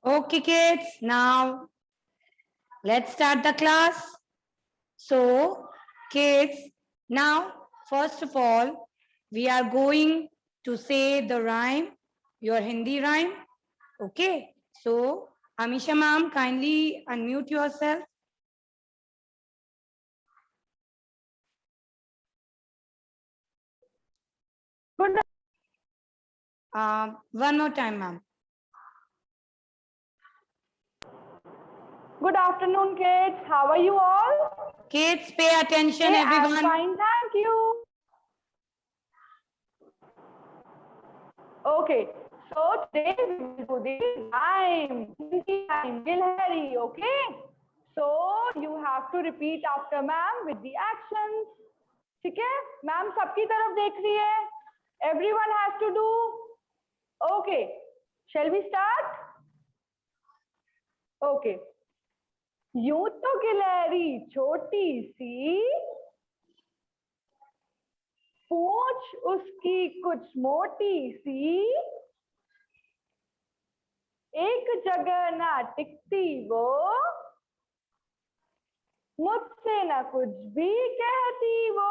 Okay, kids, now let's start the class. So, kids, now, first of all, we are going to say the rhyme, your Hindi rhyme. Okay, so Amisha ma'am, kindly unmute yourself. Good, One more time, ma'am. good afternoon, kids. How are you all? Kids, pay attention, Okay, everyone. I'm fine, thank you. Okay, so today we will do the rhyme. Hindi rhyme, Gilhari, okay? So you have to repeat after ma'am with the actions. ठीक है? Ma'am सबकी तरफ देख रही है. Everyone has to do. Okay, shall we start? Okay. यूं तो गिलहरी छोटी सी, पूंछ उसकी कुछ मोटी सी, एक जगह ना टिकती वो, मुझसे ना कुछ भी कहती वो.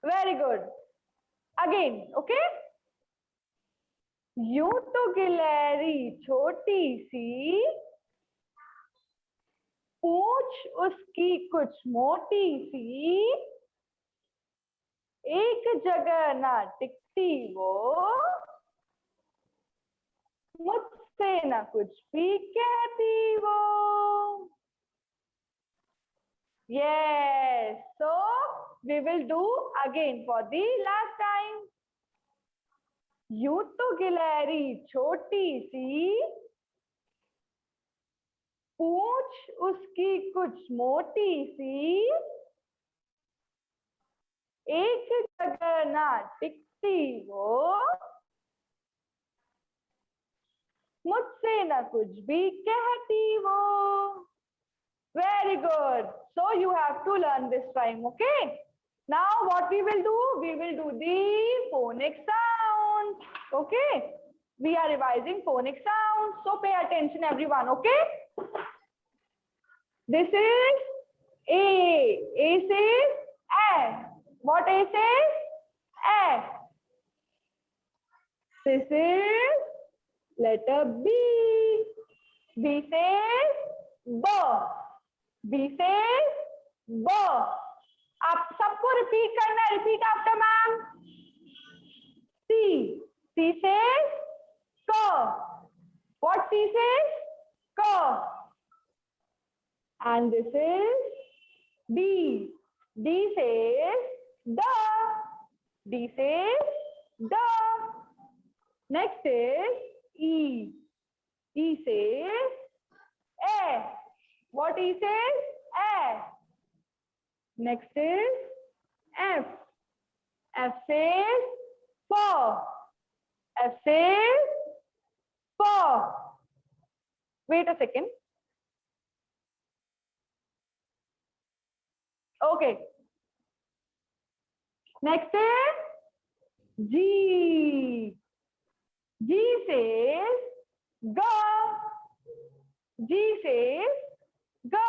Very good. Again, okay. यूं तो गिलहरी छोटी सी, पूंछ उसकी कुछ मोटी सी, एक जगह ना टिकती वो, मुझसे ना कुछ भी कहती वो. Yes, so we will do again for the last time. यूं तो गिलहरी छोटी सी, पूंछ उसकी कुछ मोटी सी, एक जगह ना टिकती वो, मुझसे ना कुछ भी कहती वो. Very good. So you have to learn this rhyme, okay? Now what we will do? We will do the phonic sound. Okay? We are revising phonic sound. So pay attention everyone, okay? This is A. A says A. What A says? A. This is letter B. B says B. B says B. आप सबको repeat करना है. Repeat after ma'am. C. C says K. What C says? K. And this is D. D says D. D says D. Next is E. E says A. What E says? A. Next is F. F says four. F says four. Wait a second. Okay. Next is G. G says go. G says go.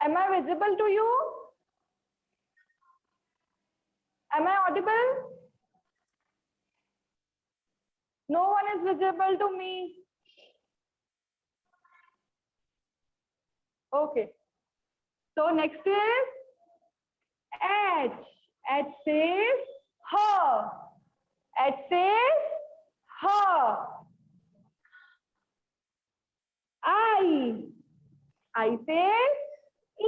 Am I visible to you? Am I audible? No one is visible to me. Okay. So next is H. H says her. H says her. I says E.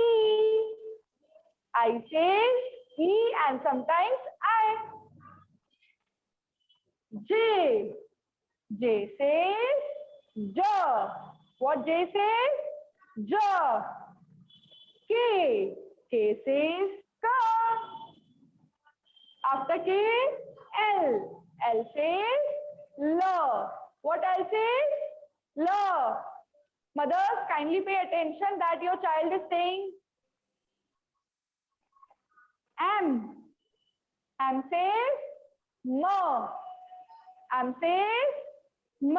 I says E and sometimes I. J. J says J. What J says? J. K. K says K. After K, L. L says L. What L says? L. Mothers, kindly pay attention that your child is saying. M. M says M. M says M.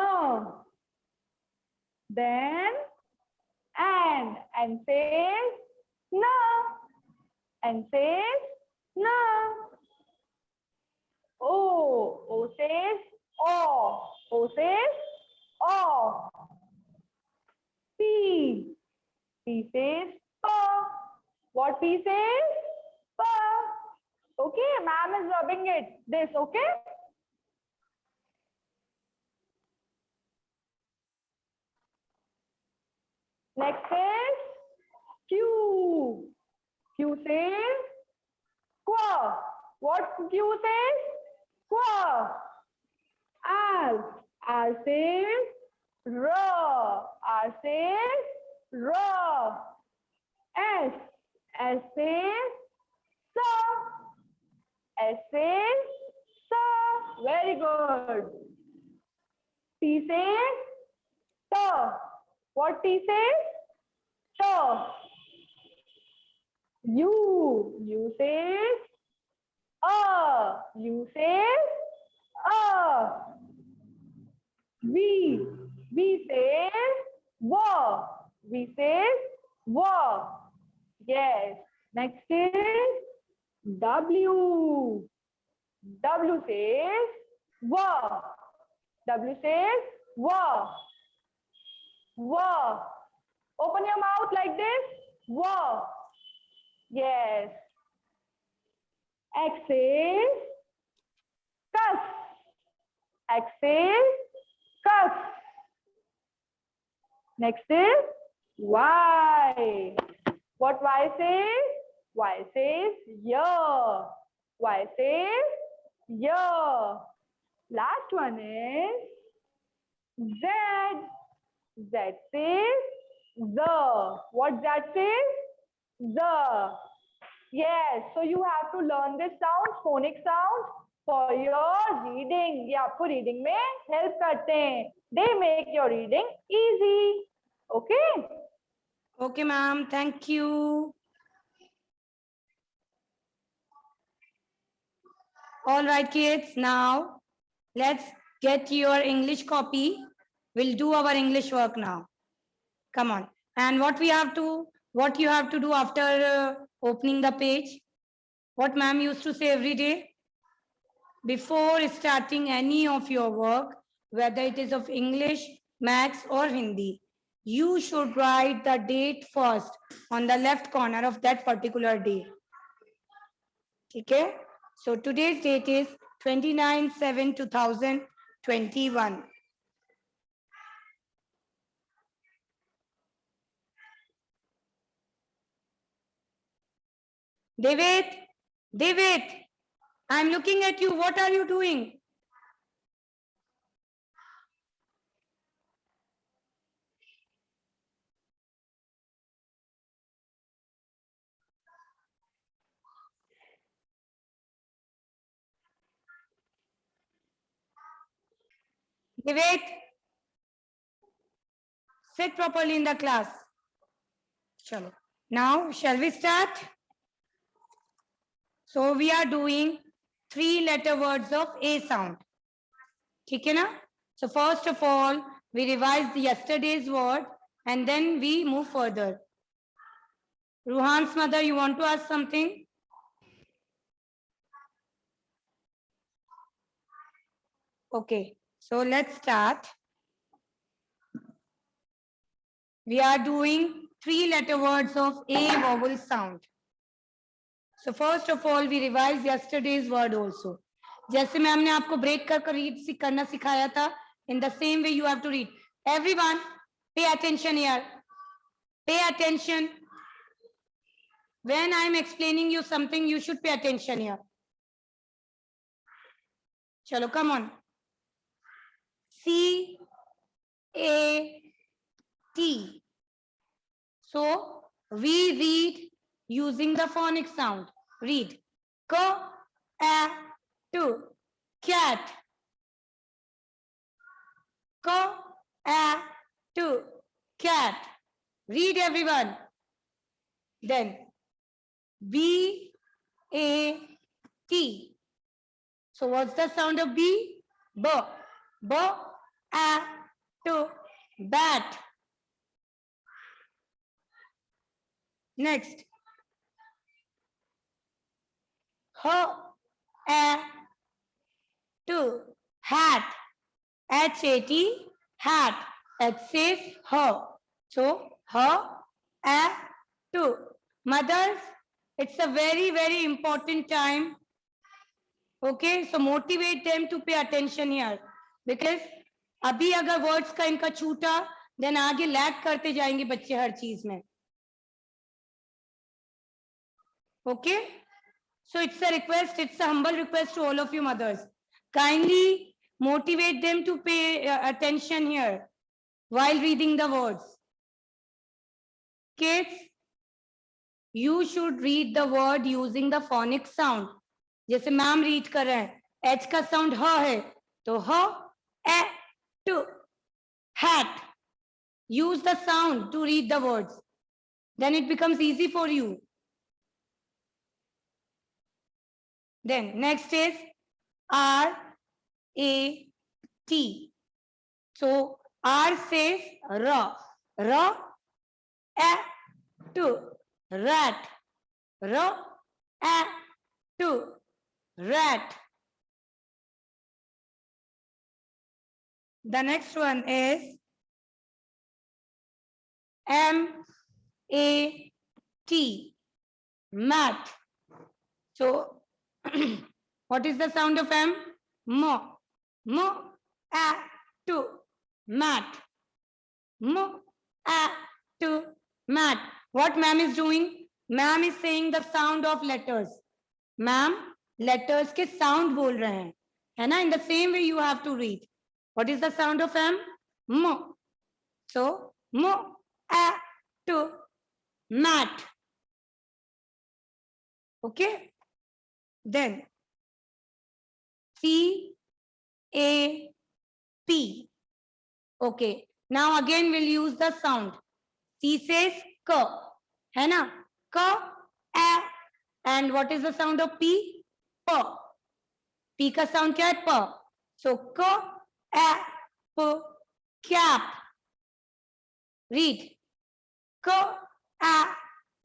Then and says na, and says na. O says o says o. P says pa. What P says? Pa. Okay, ma'am is rubbing it. This, okay? Next is Q. Q says qua. What Q says? Qua. R says ra. R says ra. S says sa. S says sa. Very good. T says ta. What T says? Ta. U says a. U says a. V says wa. V says wa. Yes. Next is W. W says wa. W says wa. Wa. Open your mouth like this. Wa. Yes. X says cuss. X says cuss. Next is Y. What Y says? Y says yeah. Y says yeah. Last one is Z. Z says the. What Z says? The. Yes, so you have to learn this sound, phonic sound for your reading. ये आपको reading में help करते हैं. They make your reading easy. Okay? Okay, ma'am. Thank you. All right, kids. Now, let's get your English copy. We'll do our English work now. Come on. And what you have to do after opening the page? What ma'am used to say every day? Before starting any of your work, whether it is of English, Maths or Hindi, you should write the date first on the left corner of that particular day. Okay? So today's date is 29/7/2021. David, I'm looking at you. What are you doing? David, sit properly in the class. Chalo. Now, shall we start? So we are doing 3-letter words of A sound. Okay, na? So first of all, we revise yesterday's word and then we move further. Ruhan's mother, you want to ask something? Okay, so let's start. We are doing 3-letter words of A vowel sound. So first of all, we revise yesterday's word also. जैसे ma'am ने आपको break कर read करना सिखाया था, in the same way you have to read. Everyone, pay attention here. Pay attention. When I am explaining you something, you should pay attention here. Chalo, come on. C-A-T. So we read using the phonic sound. Read. K-A-T. Cat. K-A-T. Cat. Read everyone. Then B-A-T. So what's the sound of B? B. B. A, to, bat. Next. H, A, to, hat. H-A-T, hat. H says her. So, her, a, to. Mothers, it's a very, very important time. Okay, so motivate them to pay attention here. Because अभी अगर words का इनका छूटा, then आगे lag करते जाएंगे बच्चे हर चीज में. Okay, so it's a request, it's a humble request to all of you mothers. Kindly motivate them to pay attention here while reading the words. Kids, you should read the word using the phonic sound. जैसे ma'am read कर रहे हैं, H का sound ह है, तो ह, ए, to, hat. Use the sound to read the words. Then it becomes easy for you. Then next is R, A, T. So R says R, R, A, to, rat, R, A, to, rat. The next one is M, A, T, mat. So what is the sound of M? Mo, mo, a, to, mat. Mo, a, to, mat. What ma'am is doing? Ma'am is saying the sound of letters. Ma'am, letters के sound बोल रहे हैं, है ना? In the same way you have to read. What is the sound of M? Mo. So, mo, a, to, mat. Okay? Then, C, A, P. Okay. Now again we'll use the sound. C says K. है ना? K, A. And what is the sound of P? P. P का sound क्या है? P. So K, A, P, cap. Read. K, A,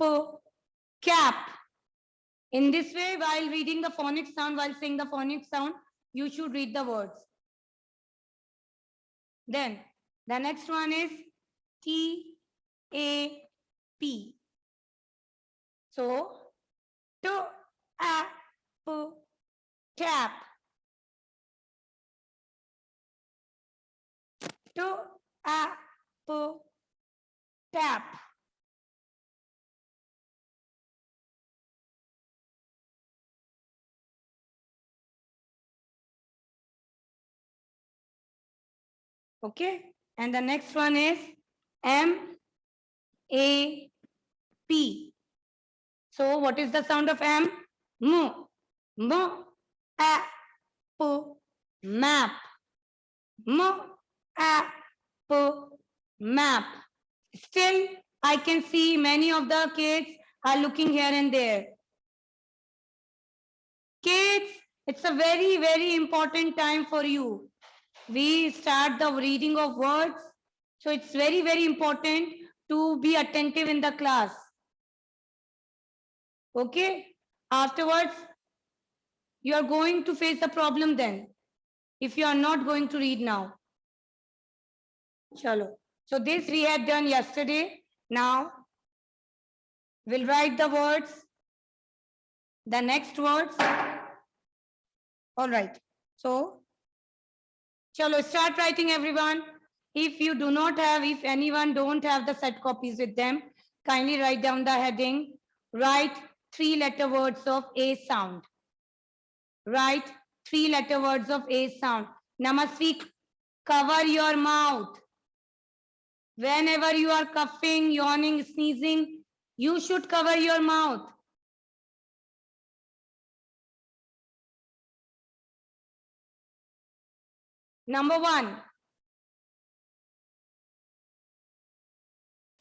P, cap. In this way, while reading the phonic sound, while saying the phonic sound, you should read the words. Then the next one is T, A, P. So, to, a, p, tap. To, a, p, tap. Okay, and the next one is M, A, P. So, what is the sound of M? Mo, mo, a, p, map. Mo, a, p, map. Still, I can see many of the kids are looking here and there. Kids, it's a very, very important time for you. We start the reading of words. So it's very, very important to be attentive in the class. Okay? Afterwards, you are going to face the problem then, if you are not going to read now. Chalo. So this we had done yesterday. Now, we'll write the words, the next words. All right. So, chalo, start writing everyone. If you do not have, if anyone don't have the set copies with them, kindly write down the heading. Write 3-letter words of A sound. Write 3-letter words of A sound. Namasvi, cover your mouth. Whenever you are coughing, yawning, sneezing, you should cover your mouth. Number 1.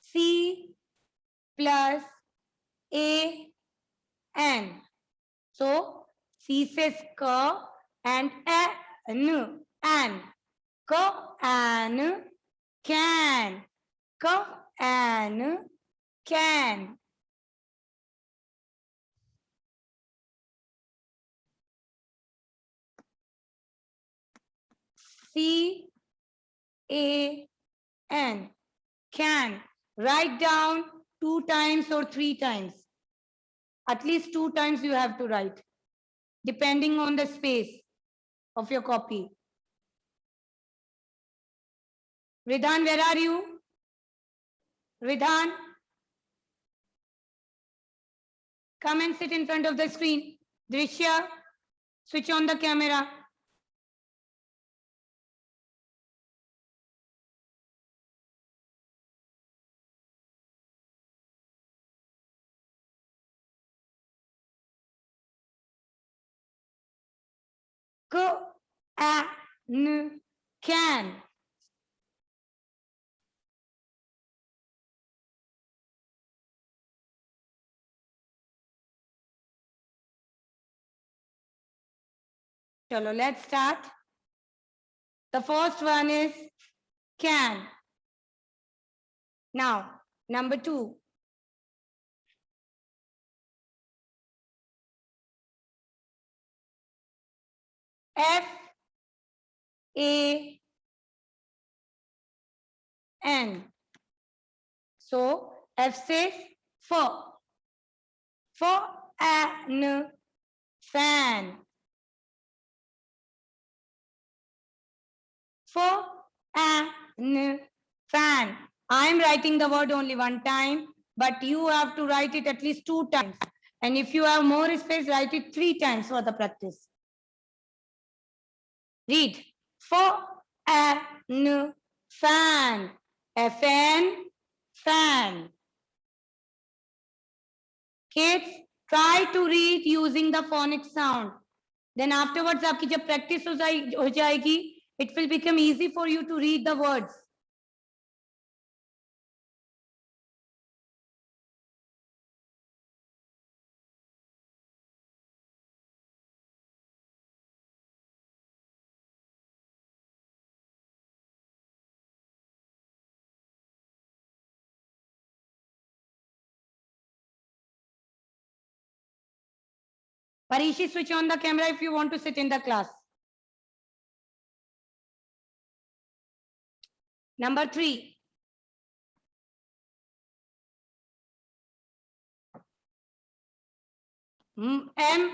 C plus A N. So C says K and A N. An. An can. An can. Can. Can. Write down 2 times or 3 times. At least 2 times you have to write, depending on the space of your copy. Ridhan, where are you? Ridhan, come and sit in front of the screen. Drishya, switch on the camera. Can. Chalo, let's start. The first one is can. Now, number 2. F-A-N. So, F says for. For an fan. For an fan. I am writing the word only 1 time, but you have to write it at least 2 times. And if you have more space, write it 3 times for the practice. Read. For an fan. F-N, fan. Kids, try to read using the phonic sound. Then afterwards, आपकी जब practice हो जाएगी, it will become easy for you to read the words. Parishi, switch on the camera if you want to sit in the class. Number 3. M-A-N.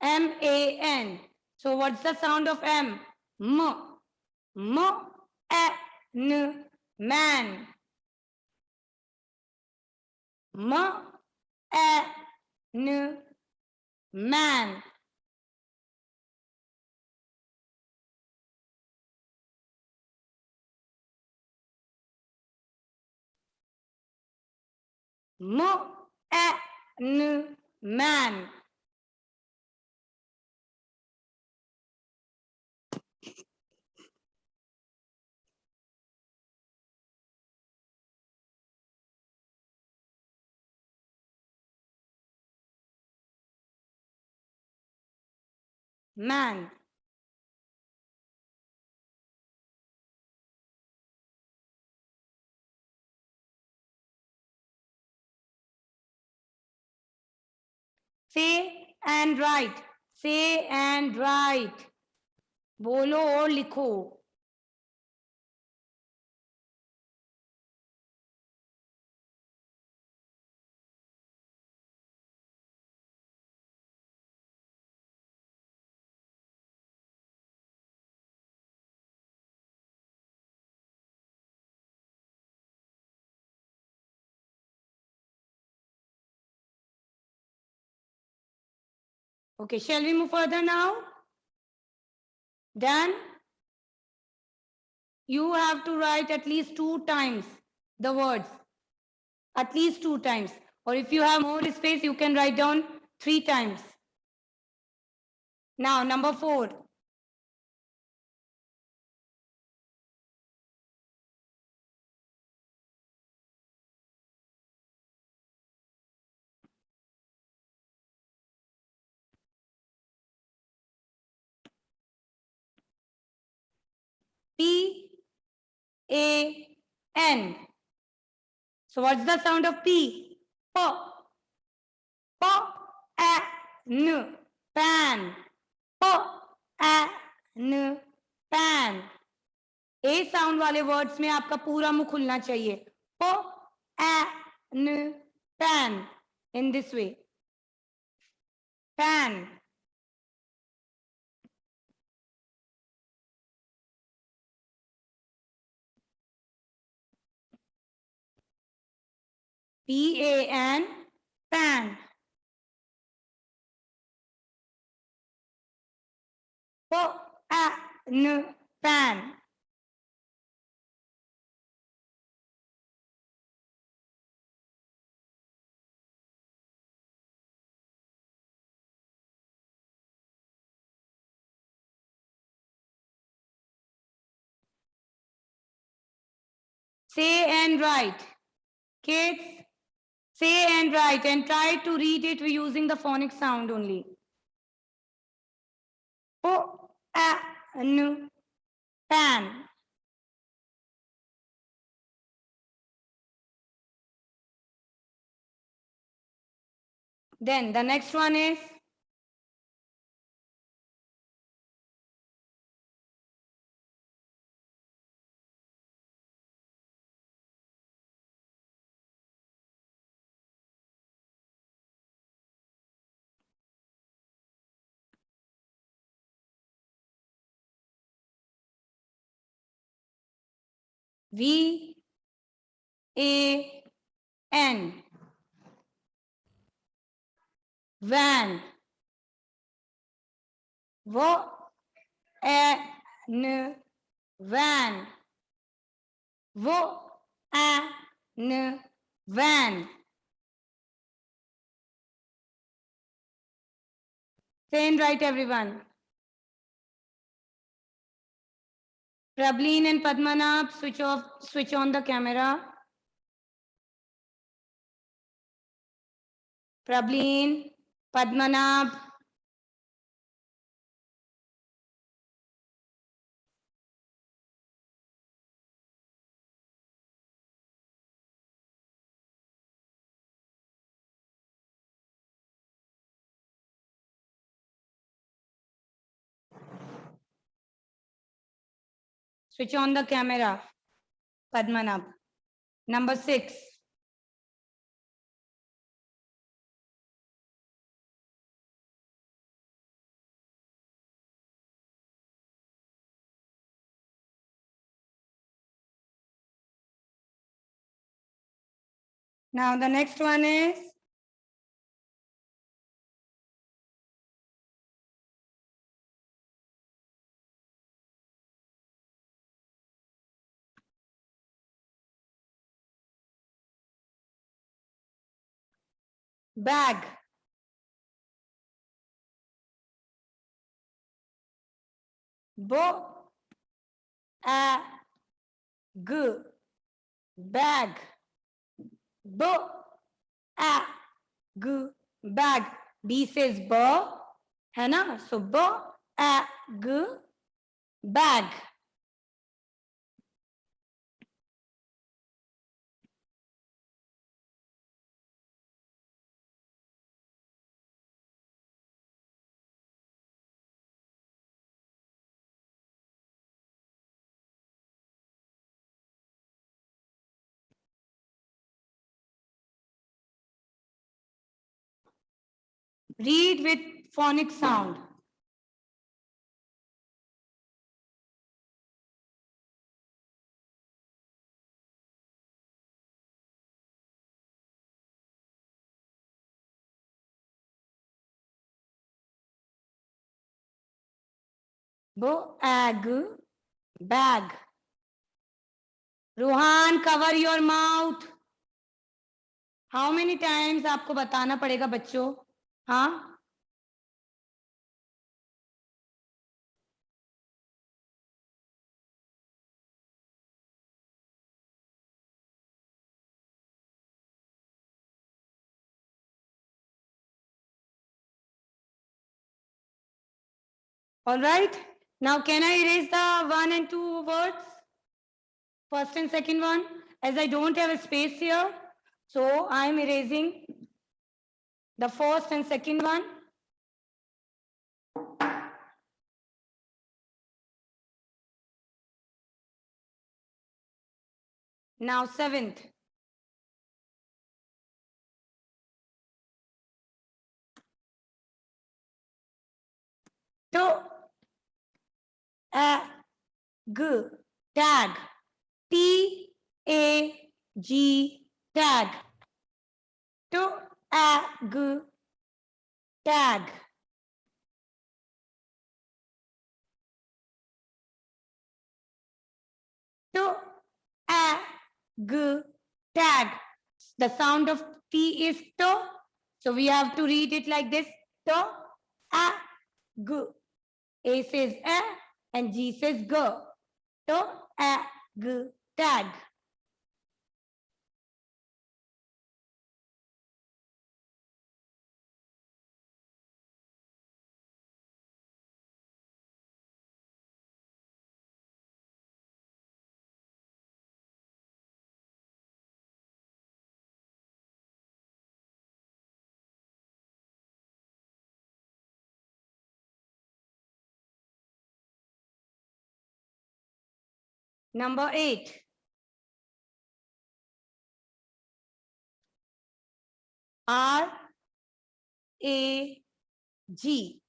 M-A-N. So what's the sound of M? M. M-A-N. Man. M-A-N. Man. M-A-N. Man. Man. Say and write. Say and write. बोलो और लिखो. Okay, shall we move further now? Done? You have to write at least 2 times the words. At least 2 times. Or if you have more space, you can write down 3 times. Now, number 4. P-A-N. So what's the sound of P? P. P-A-N. Pan. P-A-N. Pan. A sound वाले words में आपका पूरा मुंह खुलना चाहिए. P-A-N. Pan. In this way. Pan. P-A-N. Pan. P-A-N. Pan. Say and write. Kids, say and write and try to read it using the phonic sound only. P-A-N. Pan. Then the next one is V-A-N. Van. V-A-N. Van. V-A-N. Van. Say and write, everyone. Prableen and Padmanabh, switch on the camera. Prableen, Padmanabh. Switch on the camera. Padmanabh. Number 6. Now the next one is bag. B-A-G. Bag. B-A-G. Bag. B says B, है ना? So B-A-G. Bag. Read with phonic sound. Bag. Bag. Rohan, cover your mouth. How many times आपको बताना पड़ेगा बच्चों? हाँ? All right. Now, can I erase the 1 and 2 words? First and second one, as I don't have a space here, so I am erasing the first and second one. Now, seventh. To, a, g, tag. T-A-G, tag. To, a, g, tag. To, a, g, tag. The sound of T is to. So we have to read it like this. To, a, g. A says a and G says go. To, a, g, tag. Number 8. R, A, G.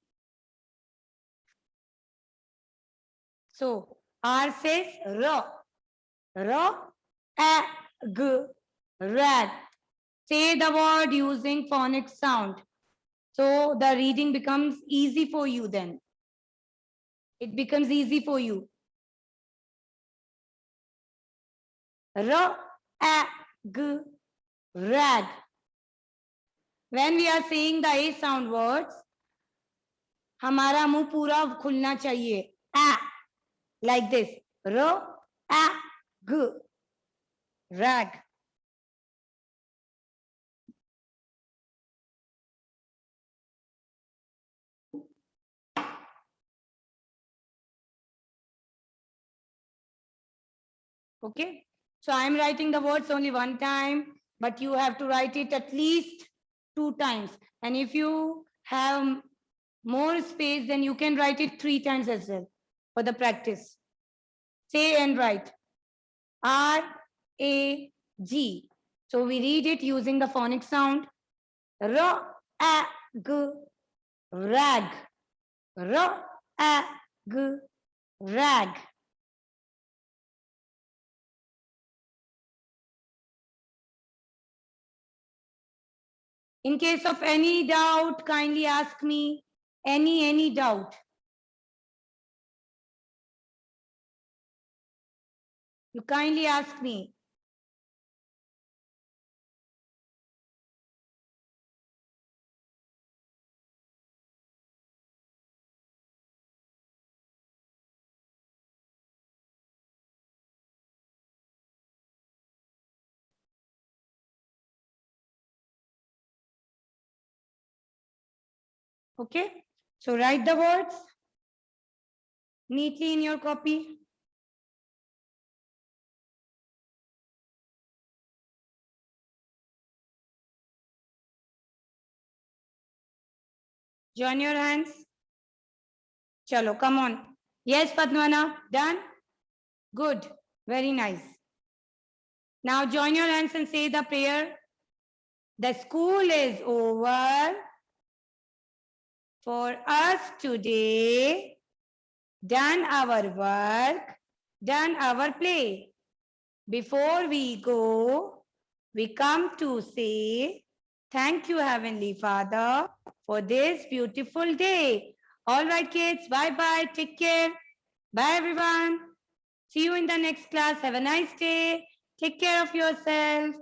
So R says ro. Ro, a, g, rag. Say the word using phonic sound. So the reading becomes easy for you then. It becomes easy for you. Ro, a, g, rag. When we are saying the A sound words, हमारा मुंह पूरा खुलना चाहिए. A, like this. Ro, a, g, rag. Okay. So I am writing the words only one time, but you have to write it at least 2 times. And if you have more space, then you can write it 3 times as well for the practice. Say and write. R, A, G. So we read it using the phonic sound. Ro, a, g, rag. Ro, a, g, rag. In case of any doubt, kindly ask me. Any doubt. You kindly ask me. Okay, so write the words neatly in your copy. Join your hands. Chalo, come on. Yes, Padmana, done? Good, very nice. Now join your hands and say the prayer. The school is over for us today. Done our work, done our play. Before we go, we come to say, thank you, Heavenly Father, for this beautiful day. All right, kids, bye-bye. Take care. Bye, everyone. See you in the next class. Have a nice day. Take care of yourself.